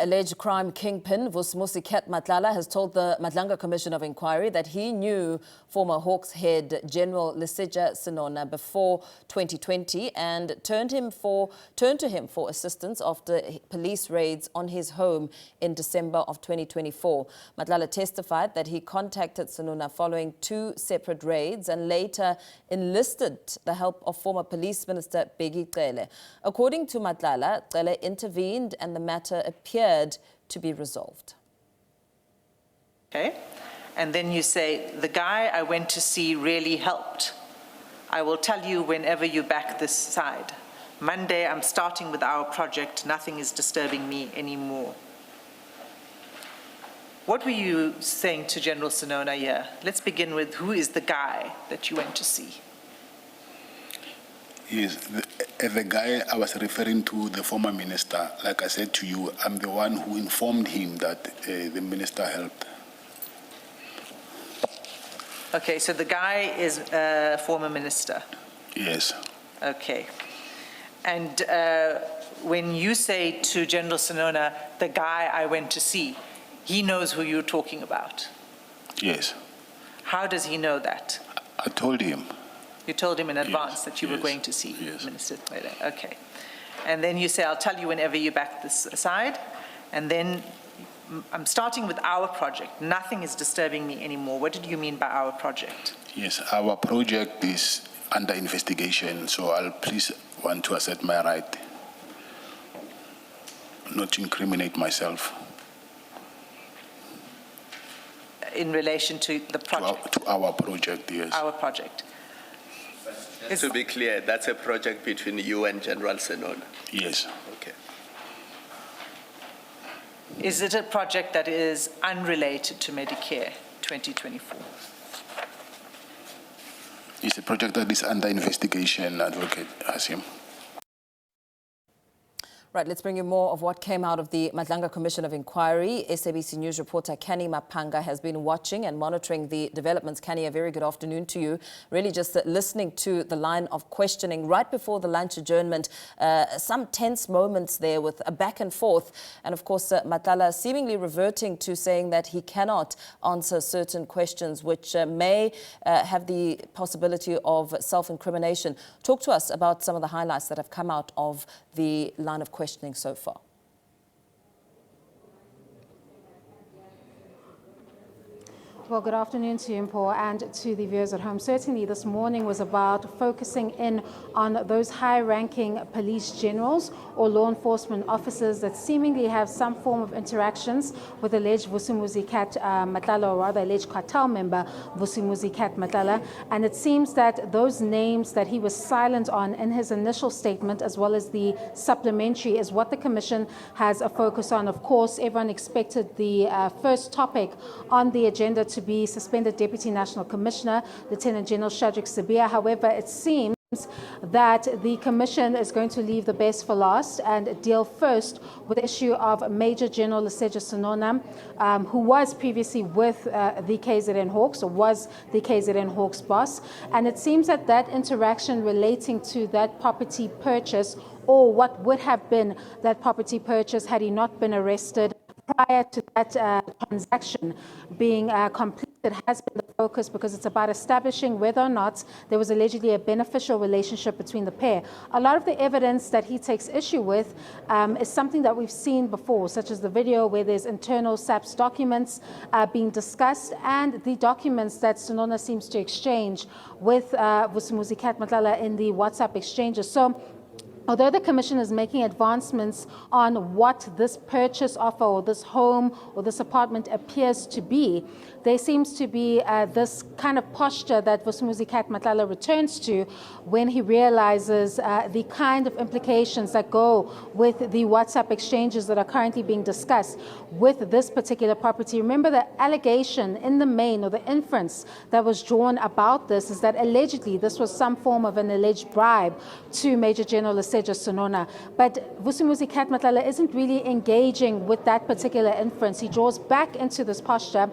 Alleged crime kingpin Vusimuzi Matlala has told the Madlanga Commission of Inquiry that he knew former Hawks head General Lesetja Senona before 2020 and turned to him for assistance after police raids on his home in December of 2024. Matlala testified that he contacted Senona following 2 separate raids and later enlisted the help of former Police Minister Bheki Cele. According to Matlala, Cele intervened and the matter appeared to be resolved. Okay, and then you say, the guy I went to see really helped. I will tell you whenever you back this side. Monday, I'm starting with our project. Nothing is disturbing me anymore. What were you saying to General Senona here? Let's begin with, who is the guy that you went to see? Yes, the guy I was referring to, the former minister. Like I said to you, I'm the one who informed him that the minister helped. Okay, so the guy is a former minister? Yes. Okay. And when you say to General Senona, the guy I went to see, he knows who you're talking about? Yes. How does he know that? I told him. You told him in advance that you were going to see Minister Bheki. Okay. And then you say, I'll tell you whenever you back this aside. And then I'm starting with our project. Nothing is disturbing me anymore. What did you mean by our project? Yes, our project is under investigation, so I'll please want to assert my right not to incriminate myself. In relation to the project? To our project, yes. Our project. To be clear, that's a project between you and General Senona? Yes. Okay. Is it a project that is unrelated to Medicare 2024? It's a project that is under investigation, Advocate Hasim. Right, let's bring you more of what came out of the Madlanga Commission of Inquiry. SABC News reporter Canny Maphanga has been watching and monitoring the developments. Canny, a very good afternoon to you. Really just listening to the line of questioning right before the lunch adjournment. Some tense moments there with a back and forth. And of course, Matlala seemingly reverting to saying that he cannot answer certain questions which may have the possibility of self-incrimination. Talk to us about some of the highlights that have come out of the line of questioning so far. Well, good afternoon to you, Mpo, and to the viewers at home. Certainly, this morning was about focusing in on those high-ranking police generals or law enforcement officers that seemingly have some form of interactions with alleged Vusimuzi Matlala, or rather alleged cartel member Vusimuzi Matlala. And it seems that those names that he was silent on in his initial statement, as well as the supplementary, is what the Commission has a focus on. Of course, everyone expected the first topic on the agenda to be suspended Deputy National Commissioner, Lieutenant General Shadrack Sibiya. However, it seems that the Commission is going to leave the best for last and deal first with the issue of Major General Lesetja Senona, who was previously with the KZN Hawks, or was the KZN Hawks boss. And it seems that that interaction relating to that property purchase, or what would have been that property purchase had he not been arrested prior to that transaction being completed, has been the focus, because it's about establishing whether or not there was allegedly a beneficial relationship between the pair. A lot of the evidence that he takes issue with is something that we've seen before, such as the video where there's internal SABC documents being discussed, and the documents that Senona seems to exchange with Vusimuzi Matlala in the WhatsApp exchanges. So, although the Commission is making advancements on what this purchase offer or this home or this apartment appears to be, there seems to be this kind of posture that Vusimuzi Matlala returns to when he realizes the kind of implications that go with the WhatsApp exchanges that are currently being discussed with this particular property. Remember, the allegation in the main, or the inference that was drawn about this, is that allegedly this was some form of an alleged bribe to Major General Lesetja Lesetja Senona. But Vusimuzi Matlala isn't really engaging with that particular inference. He draws back into this posture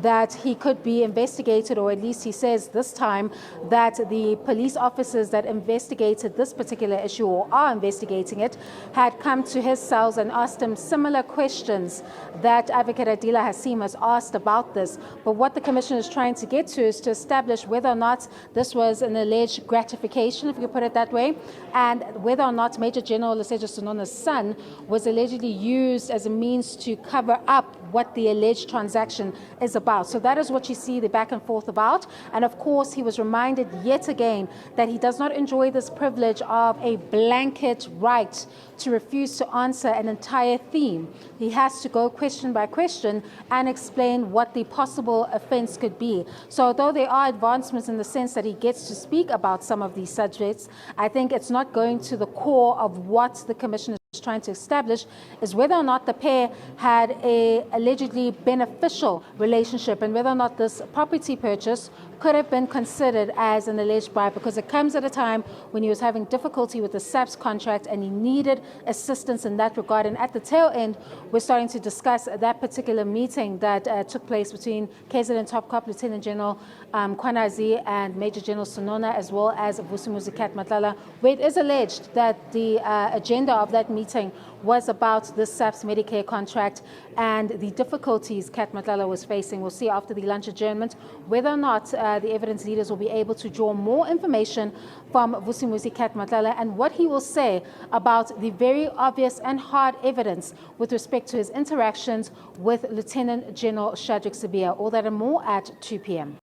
that he could be investigated, or at least he says this time that the police officers that investigated this particular issue or are investigating it had come to his cells and asked him similar questions that Advocate Adila Hasim has asked about this. But what the Commission is trying to get to is to establish whether or not this was an alleged gratification, if you could put it that way, and whether or not Major General Lesetja Senona's son was allegedly used as a means to cover up what the alleged transaction is about. So that is what you see the back and forth about. And of course, he was reminded yet again that he does not enjoy this privilege of a blanket right to refuse to answer an entire theme. He has to go question by question and explain what the possible offense could be. So although there are advancements in the sense that he gets to speak about some of these subjects, I think it's not going to the core of what the Commission is trying to establish, is whether or not the pair had a allegedly beneficial relationship and whether or not this property purchase could have been considered as an alleged bribe, because it comes at a time when he was having difficulty with the SABC contract and he needed assistance in that regard. And at the tail end, we're starting to discuss that particular meeting that took place between KZN Top Cop Lieutenant General Kwanazi and Major General Senona, as well as Vusimuzi Matlala, where it is alleged that the agenda of that meeting was about this SABC Medicare contract and the difficulties Matlala was facing. We'll see after the lunch adjournment whether or not the evidence leaders will be able to draw more information from Vusimuzi Matlala and what he will say about the very obvious and hard evidence with respect to his interactions with Lieutenant General Shadrack Sibiya. All that and more at 2 p.m.